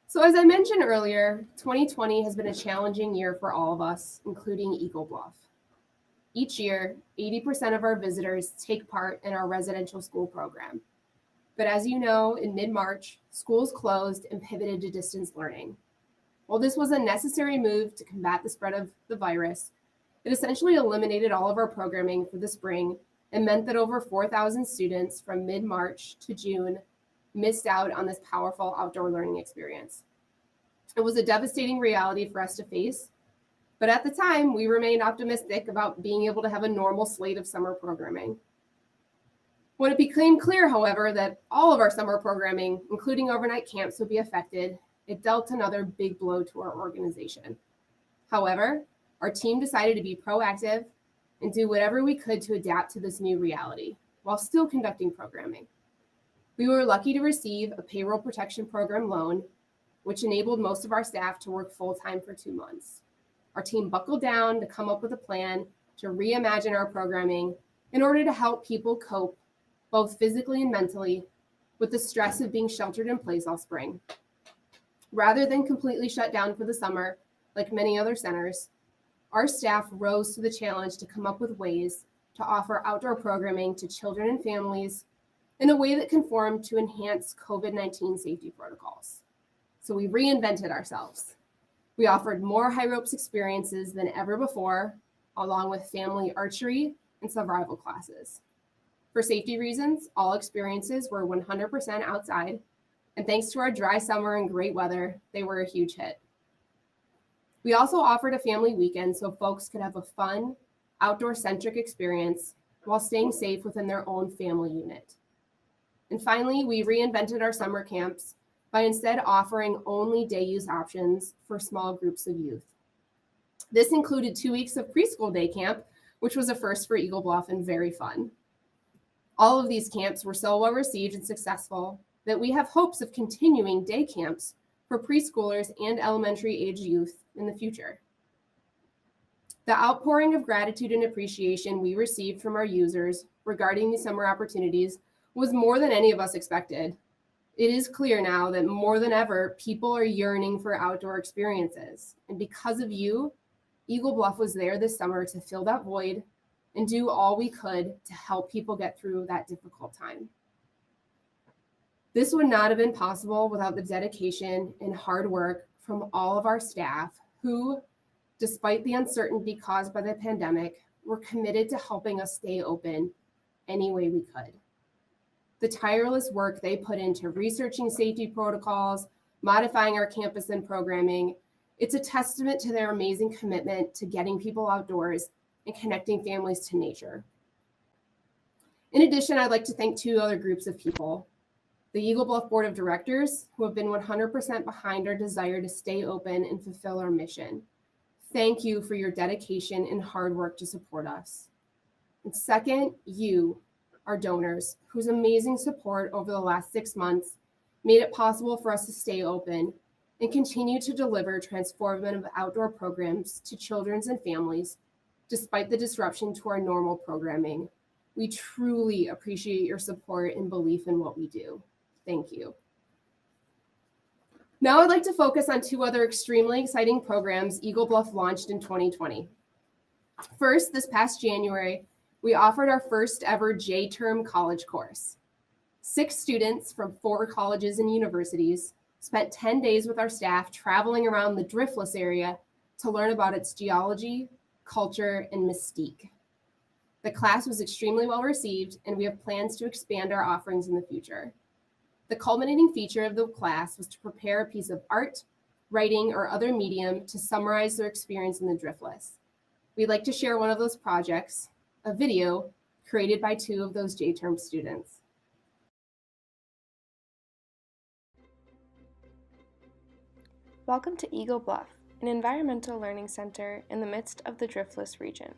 So as I mentioned earlier, 2020 has been a challenging year for all of us, including Eagle Bluff. Each year, 80% of our visitors take part in our residential school program. But as you know, in mid-March, schools closed and pivoted to distance learning. While this was a necessary move to combat the spread of the virus, it essentially eliminated all of our programming for the spring and meant that over 4,000 students from mid-March to June missed out on this powerful outdoor learning experience. It was a devastating reality for us to face, but at the time, we remained optimistic about being able to have a normal slate of summer programming. When it became clear, however, that all of our summer programming, including overnight camps, would be affected, it dealt another big blow to our organization. However, our team decided to be proactive and do whatever we could to adapt to this new reality while still conducting programming. We were lucky to receive a payroll protection program loan, which enabled most of our staff to work full-time for 2 months. Our team buckled down to come up with a plan to reimagine our programming in order to help people cope, both physically and mentally, with the stress of being sheltered in place all spring. Rather than completely shut down for the summer, like many other centers, our staff rose to the challenge to come up with ways to offer outdoor programming to children and families in a way that conformed to enhanced COVID-19 safety protocols. So we reinvented ourselves. We offered more high ropes experiences than ever before, along with family archery and survival classes. For safety reasons, all experiences were 100% outside, and thanks to our dry summer and great weather, they were a huge hit. We also offered a family weekend so folks could have a fun, outdoor-centric experience while staying safe within their own family unit. And finally, we reinvented our summer camps by instead offering only day use options for small groups of youth. This included 2 weeks of preschool day camp, which was a first for Eagle Bluff and very fun. All of these camps were so well received and successful that we have hopes of continuing day camps for preschoolers and elementary age youth in the future. The outpouring of gratitude and appreciation we received from our users regarding these summer opportunities was more than any of us expected. It is clear now that more than ever, people are yearning for outdoor experiences. And because of you, Eagle Bluff was there this summer to fill that void and do all we could to help people get through that difficult time. This would not have been possible without the dedication and hard work from all of our staff who, despite the uncertainty caused by the pandemic, were committed to helping us stay open any way we could. The tireless work they put into researching safety protocols, modifying our campus and programming, it's a testament to their amazing commitment to getting people outdoors and connecting families to nature. In addition, I'd like to thank 2 other groups of people. The Eagle Bluff Board of Directors, who have been 100% behind our desire to stay open and fulfill our mission. Thank you for your dedication and hard work to support us. And second, you, our donors, whose amazing support over the last 6 months made it possible for us to stay open and continue to deliver transformative outdoor programs to children and families, despite the disruption to our normal programming. We truly appreciate your support and belief in what we do. Thank you. Now I'd like to focus on 2 other extremely exciting programs Eagle Bluff launched in 2020. First, this past January, we offered our first ever J-term college course. 6 students from 4 colleges and universities spent 10 days with our staff traveling around the Driftless area to learn about its geology, culture, and mystique. The class was extremely well received, and we have plans to expand our offerings in the future. The culminating feature of the class was to prepare a piece of art, writing, or other medium to summarize their experience in the Driftless. We'd like to share one of those projects, a video created by 2 of those J-term students. Welcome to Eagle Bluff, an environmental learning center in the midst of the Driftless region.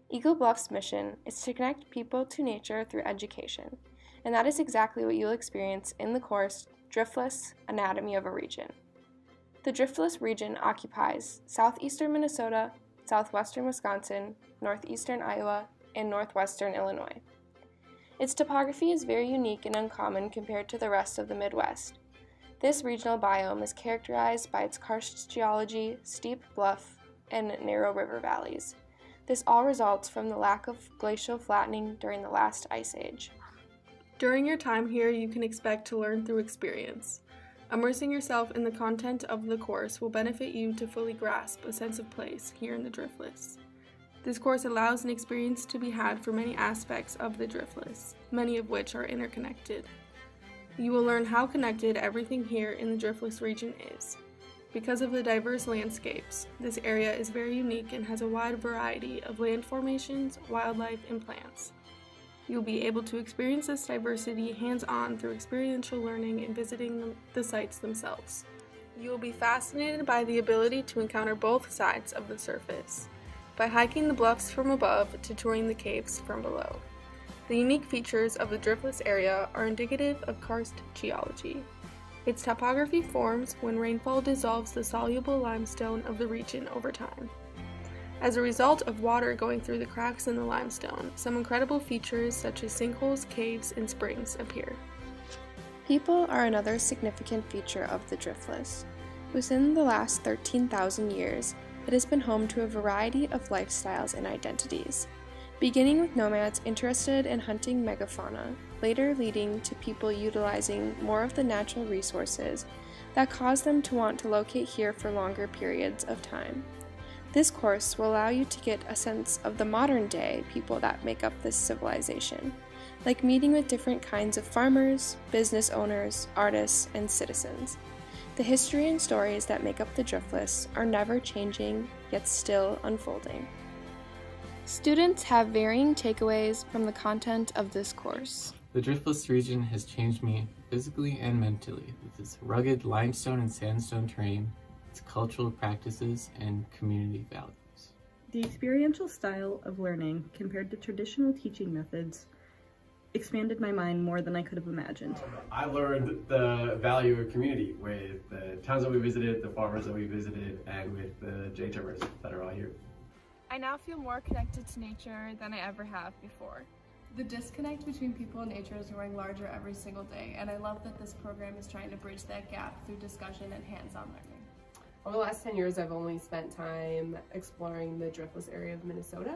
Eagle Bluff's mission is to connect people to nature through education, and that is exactly what you'll experience in the course Driftless: Anatomy of a Region. The Driftless region occupies southeastern Minnesota, southwestern Wisconsin, northeastern Iowa, and northwestern Illinois. Its topography is very unique and uncommon compared to the rest of the Midwest. This regional biome is characterized by its karst geology, steep bluff, and narrow river valleys. This all results from the lack of glacial flattening during the last ice age. During your time here, you can expect to learn through experience. Immersing yourself in the content of the course will benefit you to fully grasp a sense of place here in the Driftless. This course allows an experience to be had for many aspects of the Driftless, many of which are interconnected. You will learn how connected everything here in the Driftless region is. Because of the diverse landscapes, this area is very unique and has a wide variety of land formations, wildlife, and plants. You will be able to experience this diversity hands-on through experiential learning and visiting the sites themselves. You will be fascinated by the ability to encounter both sides of the surface, by hiking the bluffs from above to touring the caves from below. The unique features of the Driftless area are indicative of karst geology. Its topography forms when rainfall dissolves the soluble limestone of the region over time. As a result of water going through the cracks in the limestone, some incredible features such as sinkholes, caves, and springs appear. People are another significant feature of the Driftless. Within the last 13,000 years, it has been home to a variety of lifestyles and identities, beginning with nomads interested in hunting megafauna, later leading to people utilizing more of the natural resources that caused them to want to locate here for longer periods of time. This course will allow you to get a sense of the modern-day people that make up this civilization, like meeting with different kinds of farmers, business owners, artists, and citizens. The history and stories that make up the Driftless are never changing, yet still unfolding. Students have varying takeaways from the content of this course. The Driftless region has changed me physically and mentally with its rugged limestone and sandstone terrain, its cultural practices, and community values. The experiential style of learning, compared to traditional teaching methods, expanded my mind more than I could have imagined. I learned the value of community with the towns that we visited, the farmers that we visited, and with the J-termers that are all here. I now feel more connected to nature than I ever have before. The disconnect between people and nature is growing larger every single day, and I love that this program is trying to bridge that gap through discussion and hands-on learning. Over the last 10 years, I've only spent time exploring the Driftless area of Minnesota,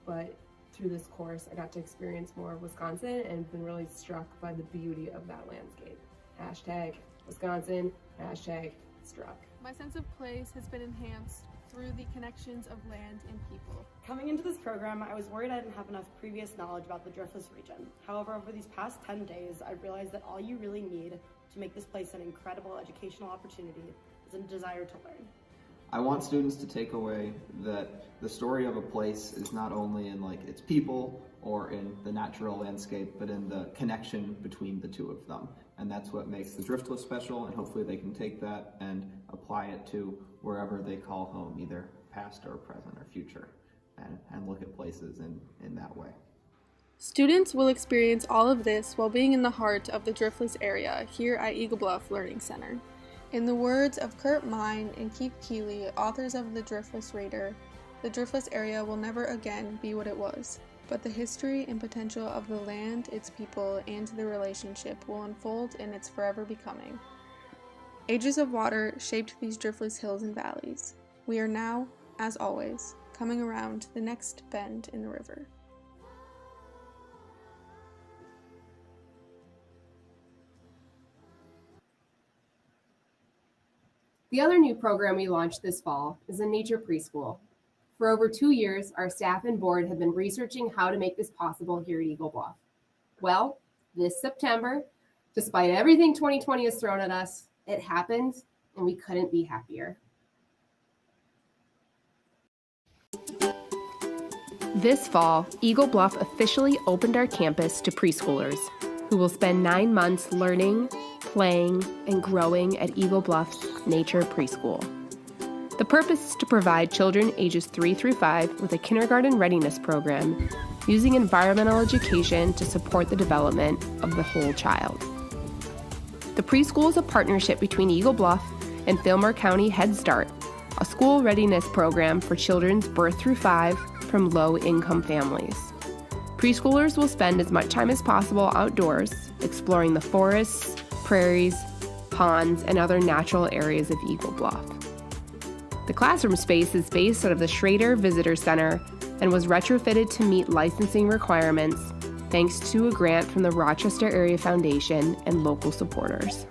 but through this course, I got to experience more of Wisconsin and been really struck by the beauty of that landscape. Hashtag Wisconsin, hashtag struck. My sense of place has been enhanced through the connections of land and people. Coming into this program, I was worried I didn't have enough previous knowledge about the Driftless region. However, over these past 10 days, I realized that all you really need to make this place an incredible educational opportunity is a desire to learn. I want students to take away that the story of a place is not only in its people or in the natural landscape, but in the connection between the two of them. And that's what makes the Driftless special, and hopefully they can take that and apply it to wherever they call home, either past or present or future, and look at places in that way. Students will experience all of this while being in the heart of the Driftless area here at Eagle Bluff Learning Center. In the words of Kurt Mine and Keith Keeley, authors of The Driftless Raider, the Driftless area will never again be what it was, but the history and potential of the land, its people, and the relationship will unfold in its forever becoming. Ages of water shaped these driftless hills and valleys. We are now, as always, coming around the next bend in the river. The other new program we launched this fall is a nature preschool. For over 2 years, our staff and board have been researching how to make this possible here at Eagle Bluff. Well, this September, despite everything 2020 has thrown at us, it happened, and we couldn't be happier. This fall, Eagle Bluff officially opened our campus to preschoolers who will spend 9 months learning, playing, and growing at Eagle Bluff's Nature Preschool. The purpose is to provide children ages 3 through 5 with a kindergarten readiness program using environmental education to support the development of the whole child. The preschool is a partnership between Eagle Bluff and Fillmore County Head Start, a school readiness program for children's birth through 5 from low-income families. Preschoolers will spend as much time as possible outdoors, exploring the forests, prairies, ponds, and other natural areas of Eagle Bluff. The classroom space is based out of the Schrader Visitor Center and was retrofitted to meet licensing requirements thanks to a grant from the Rochester Area Foundation and local supporters.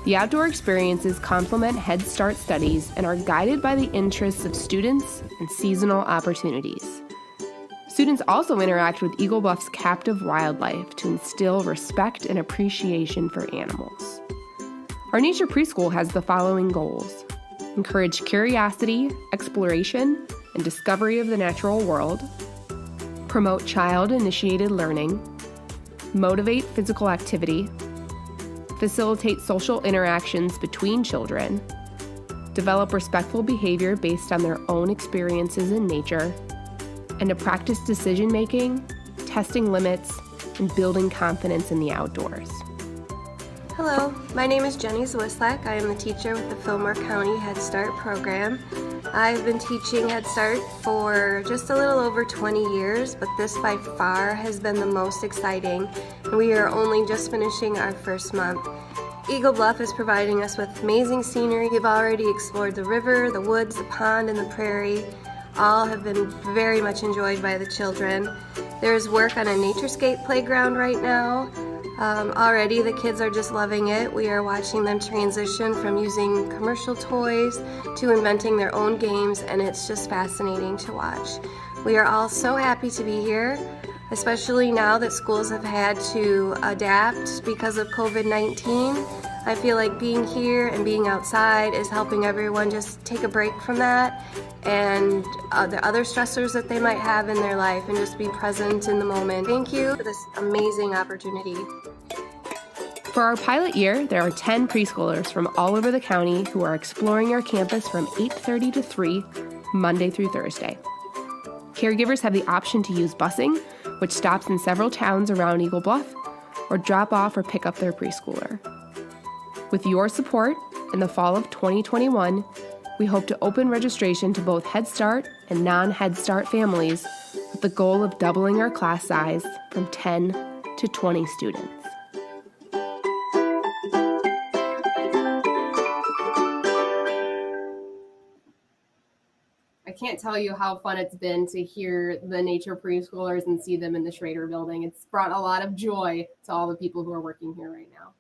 The outdoor experiences complement Head Start studies and are guided by the interests of students and seasonal opportunities. Students also interact with Eagle Bluff's captive wildlife to instill respect and appreciation for animals. Our nature preschool has the following goals: encourage curiosity, exploration, and discovery of the natural world, promote child-initiated learning, motivate physical activity, facilitate social interactions between children, develop respectful behavior based on their own experiences in nature, and to practice decision-making, testing limits, and building confidence in the outdoors. Hello, my name is Jenny Zwislak. I am the teacher with the Fillmore County Head Start program. I've been teaching Head Start for just a little over 20 years, but this by far has been the most exciting. We are only just finishing our first month. Eagle Bluff is providing us with amazing scenery. We've already explored the river, the woods, the pond, and the prairie. All have been very much enjoyed by the children. There's work on a naturescape playground right now. Already the kids are just loving it. We are watching them transition from using commercial toys to inventing their own games, and it's just fascinating to watch. We are all so happy to be here, especially now that schools have had to adapt because of COVID-19. I feel like being here and being outside is helping everyone just take a break from that and the other stressors that they might have in their life and just be present in the moment. Thank you for this amazing opportunity. For our pilot year, there are 10 preschoolers from all over the county who are exploring our campus from 8:30 to 3, Monday through Thursday. Caregivers have the option to use busing, which stops in several towns around Eagle Bluff, or drop off or pick up their preschooler. With your support, in the fall of 2021, we hope to open registration to both Head Start and non-Head Start families with the goal of doubling our class size from 10 to 20 students. I can't tell you how fun it's been to hear the nature preschoolers and see them in the Schrader building. It's brought a lot of joy to all the people who are working here right now.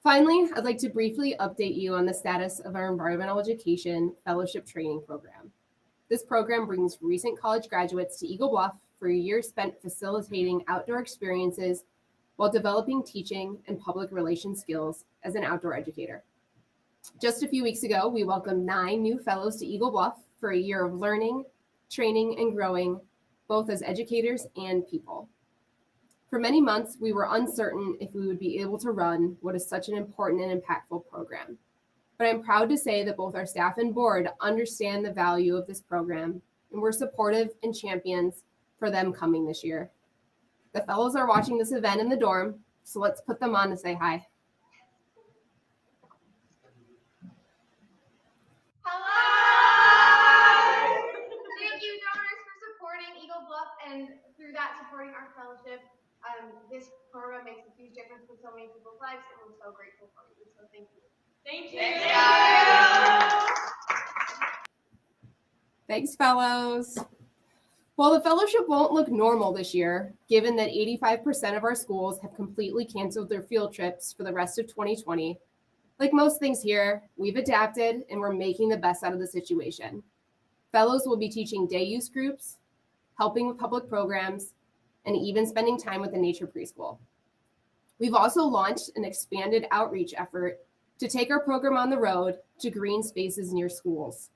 Finally, I'd like to briefly update you on the status of our Environmental Education Fellowship Training Program. This program brings recent college graduates to Eagle Bluff for a year spent facilitating outdoor experiences while developing teaching and public relations skills as an outdoor educator. Just a few weeks ago, we welcomed 9 new fellows to Eagle Bluff for a year of learning, training, and growing, both as educators and people. For many months, we were uncertain if we would be able to run what is such an important and impactful program. But I'm proud to say that both our staff and board understand the value of this program, and we're supportive and champions for them coming this year. The fellows are watching this event in the dorm, so let's put them on to say hi. Hello! Thank you, donors, for supporting Eagle Bluff and through that supporting our fellowship. This program makes a huge difference in so many people's lives, and we're so grateful for you. So thank you. Thank you. Thanks, fellows. While the fellowship won't look normal this year, given that 85% of our schools have completely canceled their field trips for the rest of 2020, like most things here, we've adapted and we're making the best out of the situation. Fellows will be teaching day use groups, helping with public programs, and even spending time with the nature preschool. We've also launched an expanded outreach effort to take our program on the road to green spaces near schools.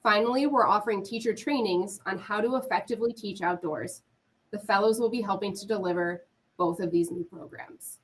Finally, we're offering teacher trainings on how to effectively teach outdoors. The fellows will be helping to deliver both of these new programs.